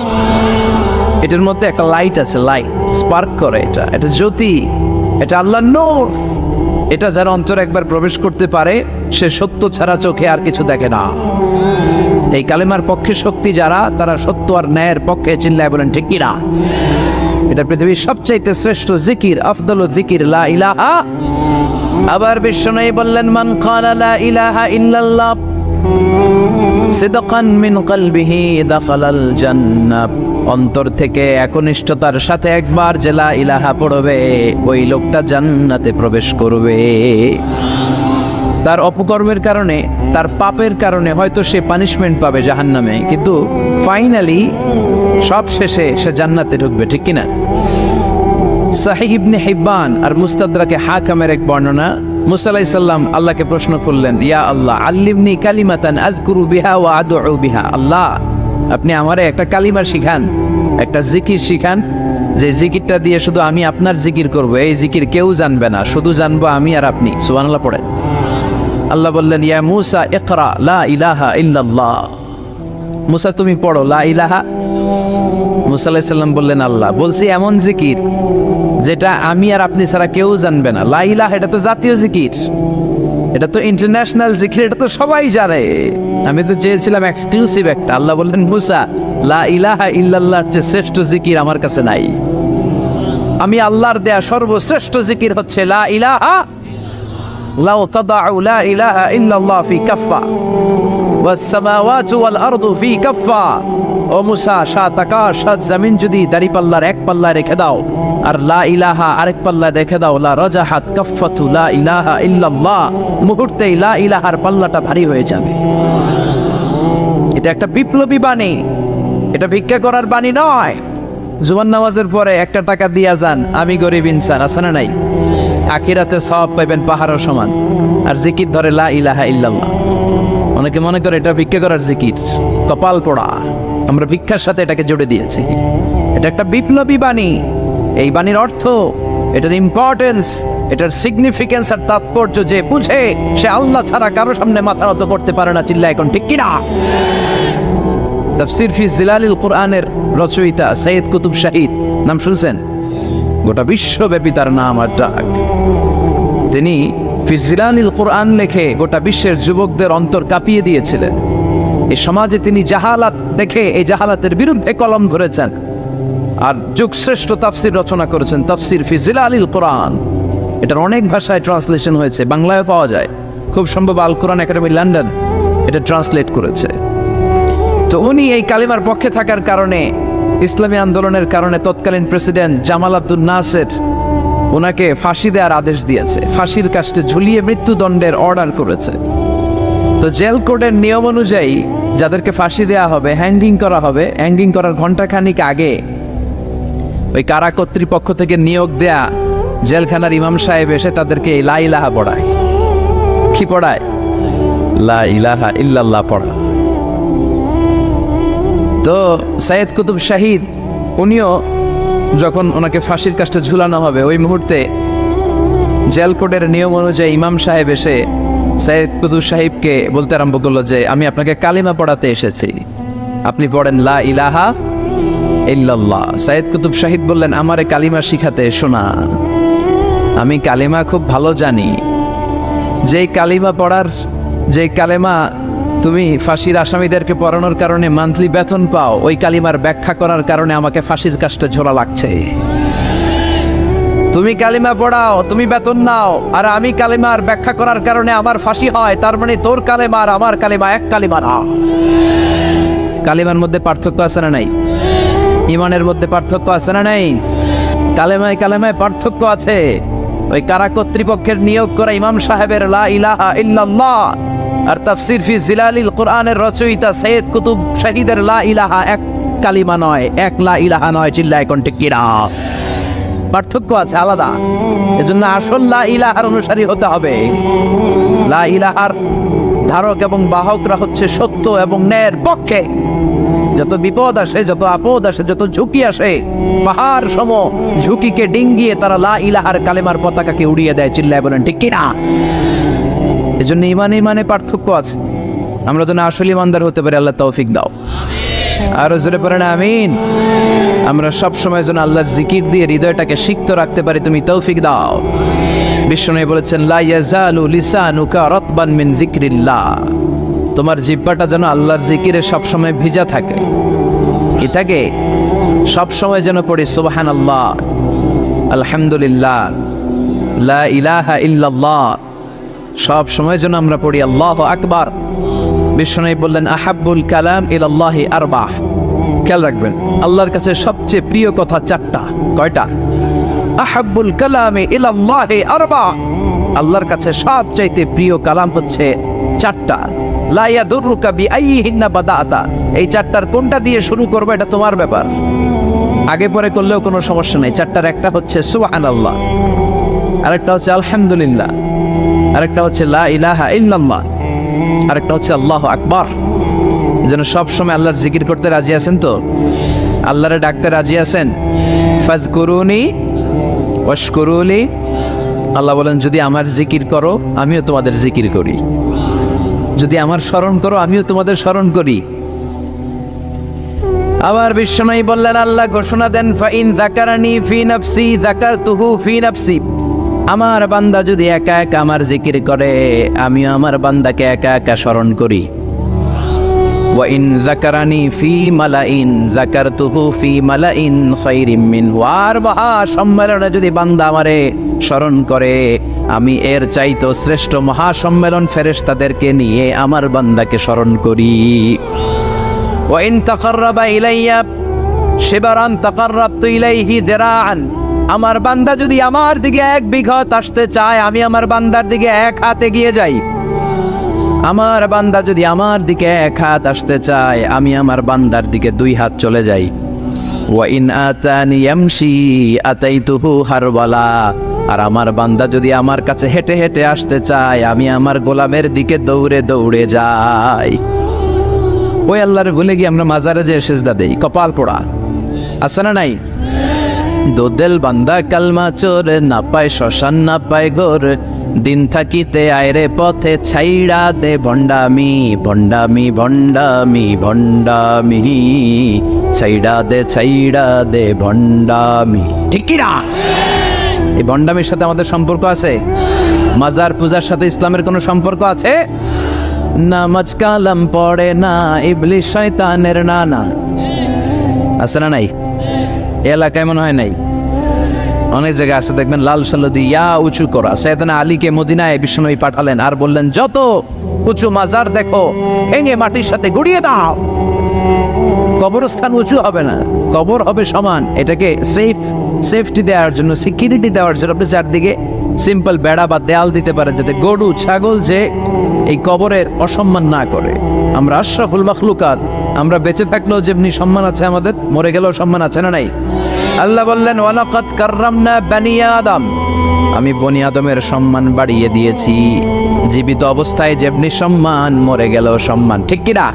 এটার মধ্যে একটা লাইট আছে, লাইট স্পার্ক করে। এটা জ্যোতি, এটা আল্লাহর নূর। এটা যারা অন্তরে একবার প্রবেশ করতে পারে সে সত্য ছাড়া চোখে আর কিছু দেখে না। এই কালেমার পক্ষে শক্তি যারা, তারা সত্য আর ন্যায়ের পক্ষে। চিল্লায় বলেন ঠিক কিনা? এটা পৃথিবীর সবচাইতে শ্রেষ্ঠ জিকির, আফদলু জিকির লা ইলাহা। আবার বিশ্বনবী বললেন, মান ক্বালা লা ইলাহা ইল্লাল্লাহ সিদকান মিন কলবিহি দাখালাল জান্নাহ। অন্তর থেকে একনিষ্ঠতার সাথে একবার যে লা ইলাহা পড়বে, ওই লোকটা জান্নাতে প্রবেশ করবে। তার অপকর্মের কারণে, তার পাপের কারণে হয়তো সে পানিশমেন্ট পাবে জাহান্নামে, কিন্তু ফাইনালি সব শেষে সে জান্নাতে ঢুকবে, ঠিক কিনা? সাহিহ ইবনে হিব্বান আর মুস্তাদরাকে হাকামের এক বর্ণনা, মুসা আলাইহিস সালাম আল্লাহকে প্রশ্ন করলেন, ইয়া আল্লাহ আল্লিমনি কালিমাতান আযকুরু বিহা ওয়া আদউ বিহা। আল্লাহ, আপনি আমারে একটা কালিমা শিখান, একটা জিকির শিখান, যে জিকিরটা দিয়ে শুধু আমি আপনার জিকির করব, এই জিকির কেউ জানবে না, শুধু জানবো আমি আর আপনি। সুবহানাল্লাহ পড়েন। আল্লাহ বললেন, ইয়া মূসা ইকরা লা ইলাহা ইল্লাল্লাহ। মূসা তুমি পড়ো লা ইলাহা। মূসা আলাইহিস সালাম বললেন, আল্লাহ বলছি এমন জিকির যেটা আমি আর আপনি ছাড়া কেউ জানবে না। লা ইলাহা এটা তো জাতীয় জিকির, এটা তো ইন্টারন্যাশনাল জিকির, এটা তো সবাই জানে। আমি তো চেয়েছিলাম এক্সক্লুসিভ একটা। আল্লাহ বললেন, মূসা লা ইলাহা ইল্লাল্লাহর চেয়ে শ্রেষ্ঠ জিকির আমার কাছে নাই। আমি আল্লাহর দেয়া সর্বশ্রেষ্ঠ জিকির হচ্ছে লা ইলাহা। লাউ তাদাউ লা ইলাহা ইল্লাল্লাহ ফি কাফা ওয়াস সামাওয়াতু ওয়াল আরদু ফি কাফা। ও মূসা, সাত আকাশ সাত জমিন যদি দাঁড়িপাল্লার এক পাল্লায় রেখে দাও আর লা ইলাহা আরেক পাল্লায় রেখে দাও, লা রাজাহাত কাফাতু লা ইলাহা ইল্লাল্লাহ, মুহূর্তেই লা ইলাহার পাল্লাটা ভারী হয়ে যাবে। এটা একটা বিপ্লবী বাণী, এটা ভিক্ষা করার বাণী নয়। জুমার নামাজের পরে একটা টাকা দিয়া যান, আমি গরিব ইনসান, আছে না নাই? আখিরাতে সওয়াব পাইবেন পাহাড়ের সমান। আর জিকির ধরে লা ইলাহা ইল্লাল্লাহ। অনেকে মনে করে এটা ভিক্ষা করার জিকির, কপাল পোড়া। আমরা ভিক্ষার সাথে এটাকে জুড়ে দিয়েছি। এটা একটা বিপ্লবী বাণী। এই বাণীর অর্থ, এটার ইম্পর্টেন্স, এটার সিগনিফিকেন্স আর তাৎপর্য যে বুঝে, সে আল্লাহ ছাড়া কারো সামনে মাথা নত করতে পারে না। চিল্লা এখন ঠিক কিনা? তাফসীর ফি জিলালিল কুরআনের রচয়িতা সৈয়দ কুতুব শাহিদ, নাম শুনছেন? গোটা বিশ্বব্যাপী তার নাম আর ডাক। তিনি ফি জিলালিল কুরআন লেখে গোটা বিশ্বের যুবকদের অন্তর কাঁপিয়ে দিয়েছিলেন। এই সমাজে তিনি জাহালাত দেখে এই জাহালাতের বিরুদ্ধে কলম ধরেছেন আর যুগশ্রেষ্ঠ তাফসীর রচনা করেছেন, তাফসীর ফি জিলালিল কুরআন। এটার অনেক ভাষায় ট্রান্সলেশন হয়েছে, বাংলায় পাওয়া যায়। খুব সম্ভব আল কোরআন একাডেমি লন্ডন এটা ট্রান্সলেট করেছে। তো উনি এই কালিমার পক্ষে থাকার কারণে, ইসলামী আন্দোলনের কারণে তৎকালীন প্রেসিডেন্ট জামাল আব্দুল নাসের ওনাকে ফাঁসি দেওয়ার আদেশ দিয়েছে, ফাঁসির কাস্টে ঝুলিয়ে মৃত্যুদণ্ডের অর্ডার করেছে। তো জেল কোডের নিয়ম অনুযায়ী যাদেরকে ফাঁসি দেওয়া হবে, হ্যাঙ্গিং করা হবে, হ্যাঙ্গিং করার ঘন্টাখানিক আগে ওই কারা কর্তৃপক্ষ থেকে নিয়োগ দেয়া জেলখানার ইমাম সাহেব এসে তাদেরকে লা ইলাহা পড়ায়। কি পড়ায়? লা ইলাহা ইল্লাল্লাহ পড়া। তো সৈয়দ কুতুব শাহিদ উনিও যখন ওনাকে ফাঁসির কাস্টে ঝুলানো হবে, ওই মুহূর্তে জেল কোডের নিয়ম অনুযায়ী ইমাম সাহেব এসে সৈয়দ কুতুব সাহিবকে বলতে আরম্ভ করলো যে, আমি আপনাকে কালিমা পড়াতে এসেছি, আপনি পড়েন লা ইলাহা ইল্লাল্লাহ। সৈয়দ কুতুব শাহিদ বললেন, আমারে কালিমা শিখাতে এসো না, আমি কালিমা খুব ভালো জানি। যেই কালিমা পড়ার, যে কালিমা তুমি ফাঁসির আসামিদেরকে পড়ানোর কারণে মান্থলি বেতন পাও, ওই কালিমার ব্যাখ্যা করার কারণে আমাকে ফাঁসির কাস্টে ঝোলা লাগছে। তুমি কালিমা পড়াও, তুমি বেতন নাও, আর আমি কালিমার ব্যাখ্যা করার কারণে আমার ফাঁসি হয়, তার মানে তোর কালিমা আর আমার কালিমা এক কালিমা না। কালিমার মধ্যে পার্থক্য আছে না নাই? ইমানের মধ্যে পার্থক্য আছে না নাই? কালেমায় কালেমায় পার্থক্য আছে। ওই কারা কর্তৃপক্ষের নিয়োগ করা ইমাম সাহেবের লা ইলাহা ইল্লাল্লাহ আর তাফসীর ফি জিলালিল কুরআনের রচয়িতা সৈয়দ কুতুব শাহিদের লা ইলাহা এক কালিমা নয়, এক লা ইলাহা নয়। চিল্লায় কোন ঠিক কিনা? পার্থক্য আছে, আলাদা। এজন্য আসল লা ইলাহার অনুসারী হতে হবে। লা ইলাহার ধারক এবং বাহকরা হচ্ছে সত্য এবং ন্যায়ের পক্ষে। যত বিপদ আসে, যত আপদ আসে, যত ঝুঁকি আসে, পাহাড় সম ঝুঁকিকে ডিঙ্গিয়ে তারা লা ইলাহার কালেমার পতাকাকে উড়িয়ে দেয়। চিল্লায় বলেন ঠিক কিনা? এজন্য ইমানে পার্থক্য আছে। আমরা যেন আসল ইমানদার হতে পারি, আল্লাহ তৌফিক দাও। আরো জোরে পড়েন আমিন। আমরা সব সময় যেন আল্লাহর জিকির দিয়ে হৃদয়টাকে সিক্ত রাখতে পারি, তুমি তৌফিক দাও। বিষ্ণু বলেছেন, লা ইয়াজালু লিসানুকা রাতবান মিন যিকরিল্লাহ, তোমার জিহ্বাটা যেন আল্লাহর জিকিরে সব সময় ভিজা থাকে। কি থাকে? সব সময় যেন পড়ি সুবহানাল্লাহ, আলহামদুলিল্লাহ, লা ইলাহা ইল্লাল্লাহ। সব সময় যেন আমরা পড়ি আল্লাহু আকবার। বিষ্ণু বললেন, আহাব্বুল কালাম ইলাল্লাহি আরবাহ। খেয়াল রাখবেন, আল্লাহর কাছে সবচেয়ে প্রিয় কথা চারটা। কয়টা? আহাব্বুল কালামে ইলাল্লাহি আরবাহ। আল্লাহর কাছে সবচাইতে প্রিয় কালাম হচ্ছে চারটা। লা ইয়াদুররুকা বিআইয়িহিন্না বাদাআতা। এই চারটার কোনটা দিয়ে শুরু করবে এটা তোমার ব্যাপার, আগে পরে করলেও কোনো সমস্যা নেই। চারটার একটা হচ্ছে সুবহানাল্লাহ, আরেকটা হচ্ছে আলহামদুলিল্লাহ, আরেকটা হচ্ছে লা ইলাহা ইল্লাল্লাহ, আরেকটা হচ্ছে আল্লাহু আকবার। যেন সব সময় আল্লাহর জিকির করতে রাজি আছেন তো? আল্লাহরে ডাকতে রাজি আছেন? ফাজকুরুনি ওয়াশকুরুলি। আল্লাহ বলেন, যদি আমার জিকির করো আমিও তোমাদের জিকির করি, যদি আমার স্মরণ করো আমিও তোমাদের স্মরণ করি। আবার বিশ্বনবী বললেন, আল্লাহ ঘোষণা দেন, ফাইন যাকারানি ফি নাফসি যাকারতুহু ফি নাফসি। আমার বান্দা যদি একা একা আমার জিকির করে আমিও আমার বান্দাকে একা একা স্মরণ করি। ওয়া ইন যাকারানি ফি মালাইন যাকারতুহু ফি মালাইন খায়রিম মিনহু। আর মহা সম্মেলনে যদি বান্দা আমারে স্মরণ করে আমি এর চাইতো শ্রেষ্ঠ মহা সম্মেলন ফেরেশতাদেরকে নিয়ে আমার বান্দাকে স্মরণ করি। ওয়া ইন তাকাররাবা ইলাইয়া শিবরান তাকাররাবতু ইলাইহি দিরাআন। আমার বান্দা যদি আমার দিকে 1 বিঘত আসতে চায় আমি আমার বান্দার দিকে 1 হাত এগিয়ে যাই। আমার বান্দা যদি আমার দিকে 1 হাত আসতে চায় আমি আমার বান্দার দিকে 2 হাত চলে যাই। ওয়া ইন আতানি ইয়ামশি আতাইতুহু হারওয়ালা। আর আমার বান্দা যদি আমার কাছে হেঁটে হেঁটে আসতে চায় আমি আমার গোলামের দিকে দৌড়ে দৌড়ে যাই। ওই আল্লাহর ভুলে গিয়ে আমরা মাজারে যে সেজদা দেই, কপাল পোড়া। আছে না নাই? দোদেল বান্দা কালমা চোর, না পায় শ্মশান না পায় ঘোর, দিন থাকিতে আয়রে পথে ছাইড়া দে ভণ্ডামি ভণ্ডামি ভণ্ডামি ভণ্ডামি, ছাইড়া দে ভণ্ডামি। ঠিক কি না? এই ভণ্ডামির সাথে আমাদের সম্পর্ক আছে? মাজার পূজার সাথে ইসলামের কোনো সম্পর্ক আছে? নামাজ কালাম পড়ে না ইবলিস শয়তানের নানা। আছে না নাই? এলাকায় মনে হয় নাই, অনেক জায়গায় আছে দেখবেন লাল সাল্লু ইয়া উঁচু করা। সাইয়েদনা আলীকে মদিনায় বিশ্বনবী পাঠালেন আর বললেন, যত উঁচু মাজার দেখো ভেঙে মাটির সাথে গুড়িয়ে দাও। কবরস্থান উঁচু হবে না, কবর হবে সমান। এটাকে সেফটি দেওয়ার জন্য, সিকিউরিটি দেওয়ার জন্য আপনি চারদিকে সিম্পল বেড়া বা দেয়াল দিতে পারেন, যাতে গরু ছাগল যে এই কবরের অসম্মান না করে। আমরা আশরাফুল মাখলুকাত, আমরা বেঁচে থাকলেও যেমনি সম্মান আছে আমাদের, মরে গেলেও সম্মান আছে না নাই? আল্লাহ বললেন, ওয়ালাকাদ কাররামনা বানি আদম। আমি বনি আদমের সম্মান বাড়িয়ে দিয়েছি। জীবিত অবস্থায় যেমনি সম্মান, মরে গেলেও সম্মান। ঠিক কি না?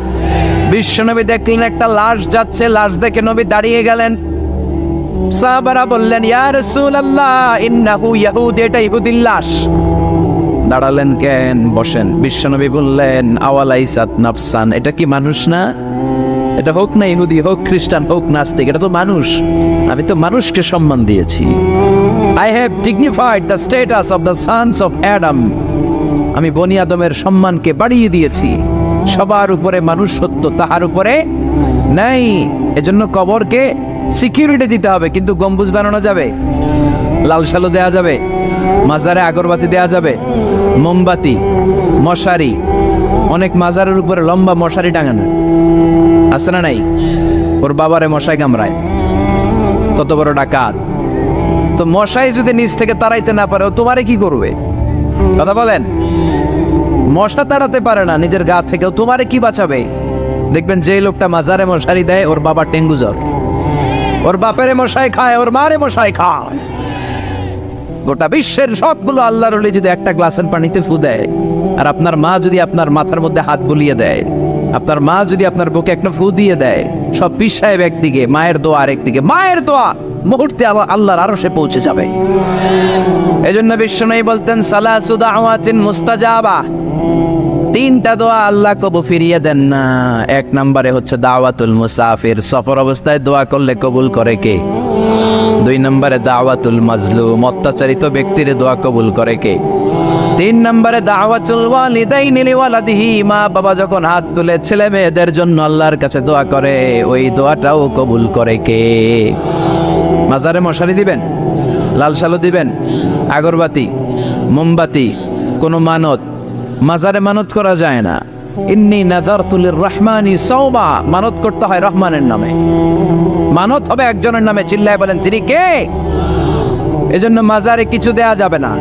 বিশ্বনবী দেখলেন একটা লাশ যাচ্ছে, লাশ দেখে নবী দাঁড়িয়ে গেলেন। সাহাবারা বললেন, ইয়া রাসূলুল্লাহ ইন্নাহু ইয়াহুদি, এটা ইহুদির লাশ। দাঁড়ালেন কেন? বসেন। বিশ্বনবী বললেন, আওয়ালাইসাত নাফসান, এটা কি মানুষ না? এটা হোক না ইহুদি, হোক খ্রিস্টান, হোক নাস্তিক, এটা তো মানুষ। আমি তো মানুষকে সম্মান দিয়েছি। I have dignified the status of the sons of Adam. আমি বনি আদমের সম্মানকে বাড়িয়ে দিয়েছি। সবার উপরে মানুষ সত্য, তাহার উপরে নাই। এজন্য কবরকে সিকিউরিটি দিতে হবে, কিন্তু গম্বুজ বানানো যাবে, লাল সালু দেয়া যাবে, মাজারে আগরবাতি দেয়া যাবে, মোমবাতি, মশারি। অনেক মাজারের উপরে লম্বা মশারি টাঙানো আছে না নাই? ওর বাবারে মশাই কামড়ায়, কত বড় ডাকাত। তো মশাই যদি নিচ থেকে তাড়াইতে না পারে, ও তোমারে কি করবে? কথা বলেন। মশা তাড়াতে পারে না নিজের গা থেকেও, তোমারে কি বাঁচাবে? দেখবেন যে লোকটা মাজারে মশারি দেয় ওর বাবা ডেঙ্গু জ্বর, ওর বাপেরে মশাই খায়, ওর মারে মশাই খায়। গোটা বিশ্বের সবগুলো আল্লাহর ওলি যদি একটা গ্লাসের পানিতে ফু দেয়, আর আপনার মা যদি আপনার মাথার মধ্যে হাত বুলিয়ে দেয়, আপনার মা যদি আপনার বুকে একটা ফু দিয়ে দেয়, সব পীর সাহেব একদিকে, মায়ের দোয়া আরেকদিকে। মায়ের দোয়া মুহূর্তে আবার আল্লাহর আরশে পৌঁছে যাবে। এজন্য বিশ্বনবী বলতেন, সালাসু দাওয়াতিন মুস্তাজাবা, 3টা দোয়া আল্লাহ কবুল ফিরিয়ে দেন না। 1 নম্বরে হচ্ছে দাওয়াতুল মুসাফির, সফর অবস্থায় দোয়া করলে কবুল করে কে? 2 নম্বরে দাওয়াতুল মাজলুম, অত্যাচারিত ব্যক্তির দোয়া কবুল করে কে? 3 নম্বরে দাওয়াতুল ওয়ালিদাইনি লিওয়ালাদিহি, মা বাবা যখন হাত তুলে ছেলে মেয়েদের জন্য আল্লাহর কাছে দোয়া করে, ওই দোয়াটাও কবুল করে কে? মাজারে মশারি দিবেন, লাল সালু দিবেন, আগরবাতি, মোমবাতি, কোনো মানত। মাজারে মানত করা যায় না। ইন্নী নাযারতু লিররহমানি সাওমা, মানত করতে হয় রহমানের নামে। মানত হবে একজনের নামে, চিল্লায় বলেন তিনি কে? এজন্য মাজারে কিছু দেয়া যাবে না।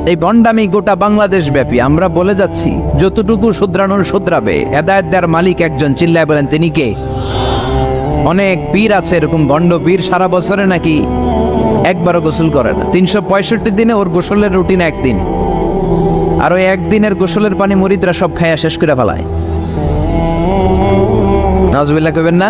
এই ভণ্ডামি গোটা বাংলাদেশ ব্যাপী। আমরা বলে যাচ্ছি, যতটুকু শুধরানোর শুধরাবে। হেদায়েত দেওয়ার মালিক একজন, চিল্লায় বলেন তিনি কে? অনেক পীর আছে এরকম ভণ্ড পীর, সারা বছরে নাকি একবারও গোসল করে না। 365 দিনে ওর গোসলের রুটিন একদিন, আর ওই একদিনের গোসলের পানি মুরিদরা সব খাইয়া শেষ করে ফেলায়। নাউজুবিল্লাহ কইবেন না?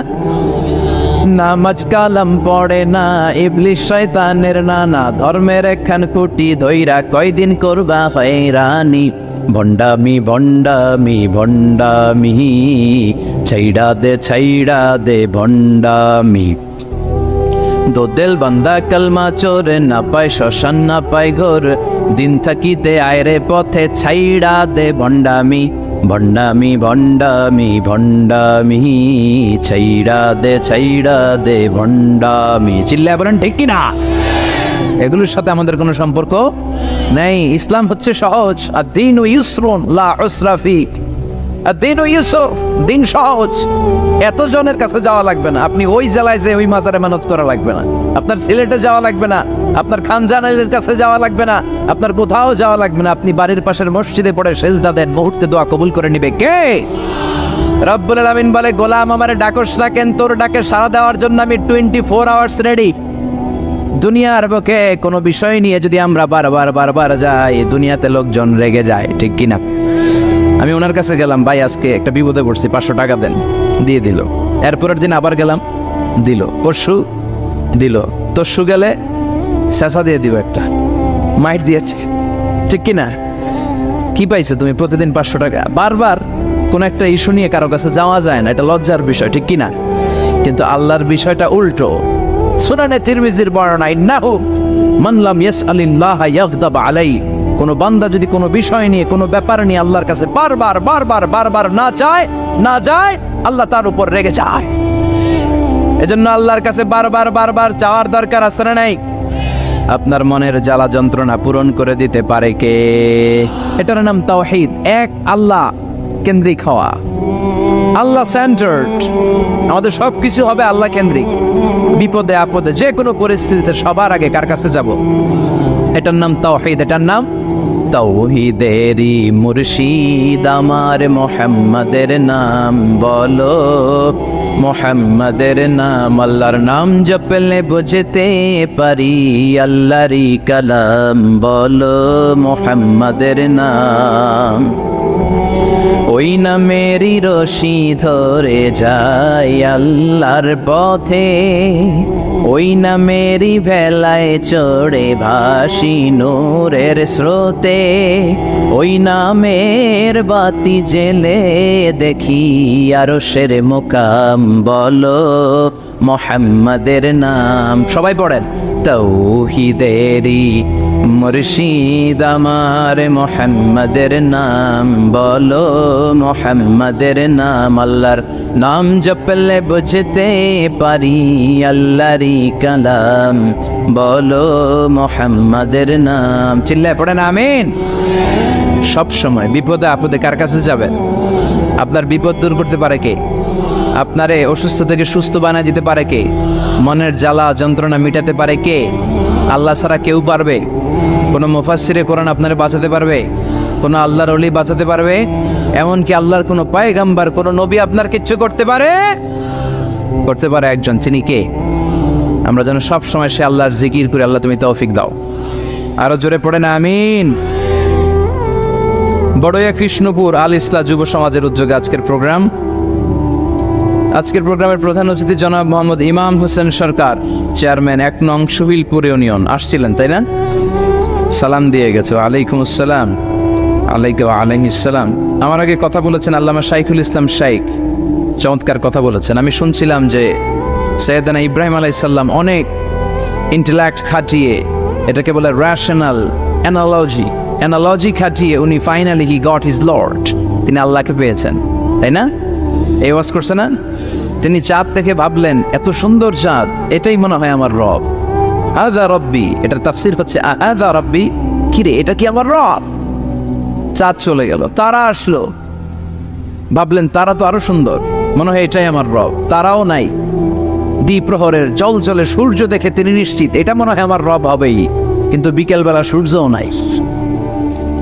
নামাজ কালাম পড়ে না, ইবলিশ শয়তানের নানা, ধর্মের একখান খুঁটি ধইরা কয়দিন করবা হয়রানি। ভণ্ডামি ভণ্ডামি ভণ্ডামি, ছাইড়া দে ভণ্ডামি। দোদেল বান্দা কালমা চোর, না পায় শ্মশান না পায় ঘোর, দিন থাকিতে আয়রে পথে ছাইড়া দে ভণ্ডামি। ভণ্ডামি ভণ্ডামি ভণ্ডামি, ছাইড়া দে ভণ্ডামি। চিল্লায় বলেন ঠিক কিনা? এগুলোর সাথে আমাদের কোনো সম্পর্ক নেই। ইসলাম হচ্ছে সহজ। আদ-দীনু ইউসরুন লা উসরা ফীহ। আদ-দীনু ইউসর, দিন সহজ। এত জনের কাছে যাওয়া লাগবে না, আপনি ওই জেলায় যে ওই মাজারে মানত করা লাগবে না, আপনার সিলেটে যাওয়া লাগবে না, আপনার খানজানালের কাছে যাওয়া লাগবে না, আপনার কোথাও যাওয়া লাগবে না। আপনি বাড়ির পাশের মসজিদে পড়ে সেজদা দেন, মুহূর্তে দোয়া কবুল করে নিবে কে? রব্বুল আলামিন বলে, গোলাম আমারে ডাকস না কেন? তোর ডাকে সাড়া দেওয়ার জন্য আমি 24 আওয়ার্স রেডি। দুনিয়ার বুকে কোনো বিষয় নিয়ে যদি আমরা বারবার যাই, দুনিয়াতে লোকজন রেগে যায়, ঠিক কিনা? আমি ওনার কাছে গেলাম, ভাই আজকে একটা বিপদে পড়ছি, 500 টাকা দেন, দিয়ে দিল। এরপরের দিন আবার গেলাম, দিল। পরশু দিল, তরশু গেলে শেষা দিয়ে দিব, একটা মাইট দিয়েছে, ঠিক কিনা? কি পাইছো তুমি? প্রতিদিন 500 টাকা। বারবার কোন একটা ইস্যু নিয়ে কারো কাছে যাওয়া যায় না, এটা লজ্জার বিষয়, ঠিক কিনা? কিন্তু আল্লাহর বিষয়টা উল্টো। সুনানে তিরমিজির বর্ণনা, ইন্নাহু মান লাম ইয়াসআলিল্লাহ ইয়াগদাব আলাইহি। কোন বান্দা যদি কোনো বিষয় নিয়ে, কোনো ব্যাপার নিয়ে আল্লাহর কাছে বারবার না যায়, আল্লাহ তার উপর রেগে যায়। এজন্য আল্লাহর কাছে বারবার চাওয়ার দরকার আছে না নাই? আপনার মনের জ্বালা যন্ত্রণা পূরণ করে দিতে পারে কে? এটার নাম তাওহীদ। এক আল্লাহ কেন্দ্রিক হওয়া, আল্লাহ সেন্টার্ড। আমাদের সবকিছু হবে আল্লাহ কেন্দ্রিক। বিপদে আপদে যে কোনো পরিস্থিতিতে সবার আগে কার কাছে যাব? এটার নাম তাওহীদ। এটার নাম তাওহীদেরই মুর্শিদ আমার মুহাম্মাদের নাম বলো, মুহাম্মাদের নাম। আল্লাহর নাম জপলে বুঝতে পারি আল্লাহরই কালাম বলো, মুহাম্মাদের নাম। ওই নামেরই রশি ধরে যায় আল্লাহর পথে, ওই নামেরই ভেলায় চড়ে ভাসি নূরের স্রোতে, ওই নামের বাতি জেলে দেখি আরশের মুকাম বলো, মুহাম্মাদের নাম। সবাই পড়েন, তাওহীদেরই মুর্শিদ আমার মুহাম্মাদের নাম বলো, মুহাম্মাদের নাম। আল্লাহর নাম জপলে বুঝতে পারি আল্লাহরই কালাম বলো, মুহাম্মাদের নাম। চিল্লায় পড়েন আমিন। সব সময় বিপদে আপদে কার কাছে যাবেন? আপনার বিপদ দূর করতে পারে কে? আপনারে অসুস্থ থেকে সুস্থ বানায় দিতে পারে কে? মনের জ্বালা যন্ত্রণা মিটাতে পারে কে? আল্লাহ ছাড়া কেউ পারবে? কোনো মুফাসসিরে কোরআন আপনারে বাঁচাতে পারবে? কোনো আল্লাহর ওলি বাঁচাতে পারবে? এমনকি আল্লাহর কোনো পয়গাম্বার, কোনো নবী আপনার কিচ্ছু করতে পারে? করতে পারে একজন, চিনি কে? আমরা যেন সব সময় সে আল্লাহর জিকির করে, আল্লাহ তুমি তৌফিক দাও। আরো জোরে পড়েন আমিন। বড়ইয়া কৃষ্ণপুর আল ইসলাহ যুব সমাজের উদ্যোগে আজকের প্রোগ্রামের প্রধান অতিথি জনাব মোহাম্মদ ইমাম হোসেন সরকার, চেয়ারম্যান 1 নং সুহিলপুর ইউনিয়ন, আসছিলেন তাই না? সালাম দিয়ে গেছে। ওয়ালাইকুম আসসালাম। আলাইহিসসালাম। আমার আগে কথা বলেছেন আল্লামা শাইখুল ইসলাম শাইখ, চমৎকার কথা বলেছেন। আমি শুনছিলাম যে সৈয়দনা ইব্রাহিম আলাইহিস সালাম অনেক ইন্টেলেক্ট খাটিয়ে, এটাকে বলে রেশনাল অ্যানালজি খাটিয়ে উনি finally he got his Lord, তিনি আল্লাহকে পেয়েছেন, তাই না? এই ওয়াজ করছে না? তিনি চাঁদ দেখে ভাবলেন, এত সুন্দর চাঁদ, এটাই মনে হয় আমার রব। আদা রব্বি, এটার তাফসীর হচ্ছে আদা রব্বি, কিরে এটা কি আমার রব? চাঁদ চলে গেল, তারা আসলো, ভাবলেন তারা তো আরো সুন্দর, মনে হয় এটাই আমার রব। তারাও নাই, দ্বিপ্রহরের জলজলে সূর্য দেখে তিনি নিশ্চিত এটা মনে হয় আমার রব হবেই। কিন্তু বিকেলবেলা সূর্যও নাই।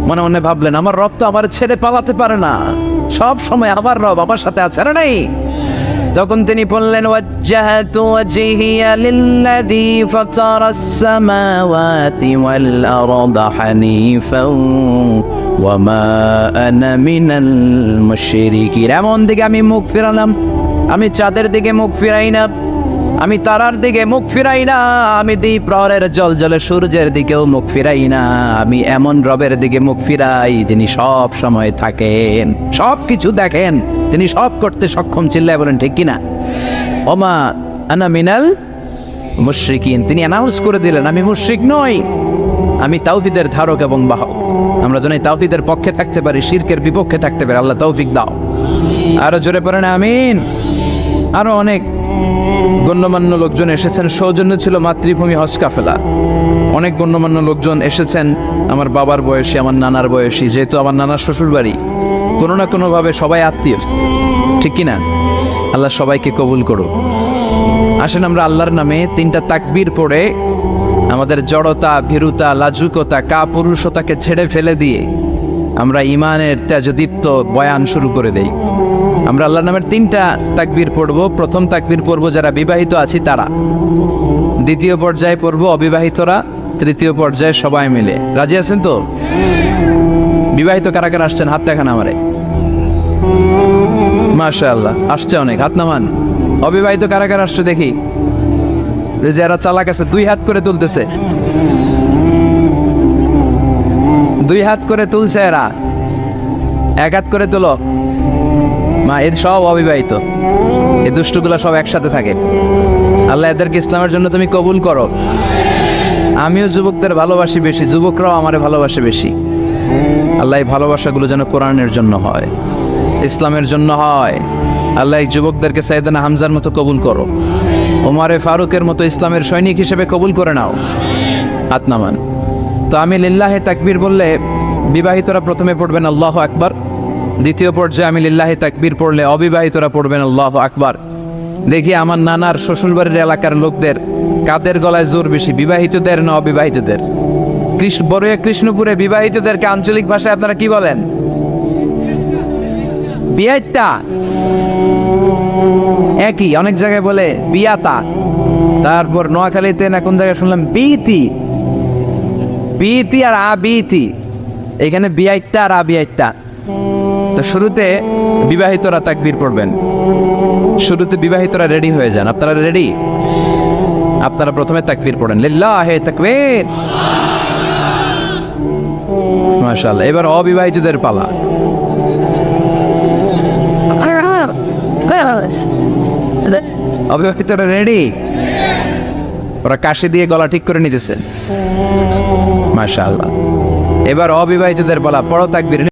মনে মনে ভাবলেন, আমার রব তো আমার ছেড়ে পালাতে পারে না, সব সময় আমার রব আমার সাথে আছে না নাই? তখন তিনি বললেন, ওয়াজ্জাহতু ওয়াজহিয়া লিল্লাযী ফাতারাস সামাওয়াতি ওয়াল আরদা হানিফাও ওয়া মা আনা মিনাল মুশরিকিন। এমন দিকে আমি মুখ ফিরালাম, আমি চাঁদের দিকে মুখ ফিরাই না, আমি তারার দিকে মুখ ফিরাই না, আমি দ্বীপ প্রহরের জল জলে সূর্যের দিকেও মুখ ফিরাই না, আমি এমন রবের দিকে মুখ ফিরাই যিনি সব সময় থাকেন, সব কিছু দেখেন, তিনি সব করতে সক্ষম। চিল্লায় বলেন ঠিক কিনা? ওমা আনা মিনাল মুশরিকিন, তিনি অ্যানাউন্স করে দিলেন আমি মুশরিক নই, আমি তাওহীদের ধারক এবং বাহক। আমরা যেন এই তাওহীদের পক্ষে থাকতে পারি, শিরকের বিপক্ষে থাকতে পারি। আল্লাহ তৌফিক দাও। আরো জোরে পড়েন আমিন। আরো অনেক গণ্যমান্য লোকজন এসেছেন, সৌজন্য ছিল মাতৃভূমি হজ কাফেলা। অনেক গণ্যমান্য লোকজন এসেছেন, আমার বাবার বয়সী, আমার নানার বয়সী, যেহেতু আমার নানার শ্বশুর বাড়ি, কোনো না কোনোভাবে সবাই আত্মীয়, ঠিক কিনা? আল্লাহ সবাইকে কবুল করুক। আসেন আমরা আল্লাহর নামে তিনটা তাকবীর পড়ে আমাদের জড়তা, ভীরুতা, লাজুকতা, কাপুরুষতাকে ছেড়ে ফেলে দিয়ে আমরা ইমানের তেজদীপ্ত বয়ান শুরু করে দেই। আমরা আল্লাহর নামের তিনটা তাকবীর পড়বো। প্রথম তাকবীর পড়বো যারা বিবাহিত আছি তারা, দ্বিতীয় পর্যায়ে পড়বো অবিবাহিতরা, তৃতীয় পর্যায়ে সবাই মিলে। রাজি আছেন তো? বিবাহিত কারা কারা আসছেন হাত দেখান আমারে। মাশাআল্লাহ, আসছে অনেক, হাত নামান। অবিবাহিত কারা কারা আসছে দেখি। যারা চালাক আছে দুই হাত করে তুলতেছে, দুই হাত করে তুলছে এরা, এক হাত করে তুলো। মা এর সব অবিবাহিত, এই দুষ্টগুলা সব একসাথে থাকে। আল্লাহ এদেরকে ইসলামের জন্য তুমি কবুল করো। আমিও যুবকদের ভালোবাসি বেশি, যুবকরাও আমারে ভালোবাসে বেশি। আল্লাহ এই ভালোবাসাগুলো যেন কোরআনের জন্য হয়, ইসলামের জন্য হয়। আল্লাহ এই যুবকদেরকে সাইয়েদনা হামজার মতো কবুল করো, ওমরে ফারুকের মতো ইসলামের সৈনিক হিসেবে কবুল করে নাও। হাত নামান। তো আমি লিল্লাহে তাকবীর বললে বিবাহিতরা প্রথমে পড়বেন আল্লাহু আকবার, দ্বিতীয় পর্যায়ে আমি লিল্লাহে তাকবীর পড়লে অবিবাহিতরা পড়বেন আল্লাহু আকবার। দেখি আমার নানার শ্বশুরবাড়ির এলাকার লোকদের কাদের গলায় জোর বেশি, বিবাহিতদের না অবিবাহিতদের? বড়ুয়া কৃষ্ণপুরে বিবাহিতদেরকে আঞ্চলিক ভাষায় আপনারা কি বলেন? বিয়াইতা। একই, অনেক জায়গায় বলে বিয়াতা। তারপর নোয়াখালীতে না কোন জায়গায় শুনলাম বিতি, বিতি আর আবিতি। এখানে বিয়াইতা আর আবিয়াইতা। তো শুরুতে বিবাহিতরা তাকবীর পড়বেন, শুরুতে বিবাহিতরা রেডি হয়ে যান। আপনারা রেডি? আপনারা প্রথমে তাকবীর পড়েন, লিল্লাহে তাকবীর। মাশাআল্লাহ। এবার অবিবাহিতদের পালা। অবিবাহিতরা রেডি? ওরা কাশি দিয়ে গলা ঠিক করে নিতেছে। মাশাআল্লাহ। এবার অবিবাহিতদের বলা, পড়ো তাকবীর।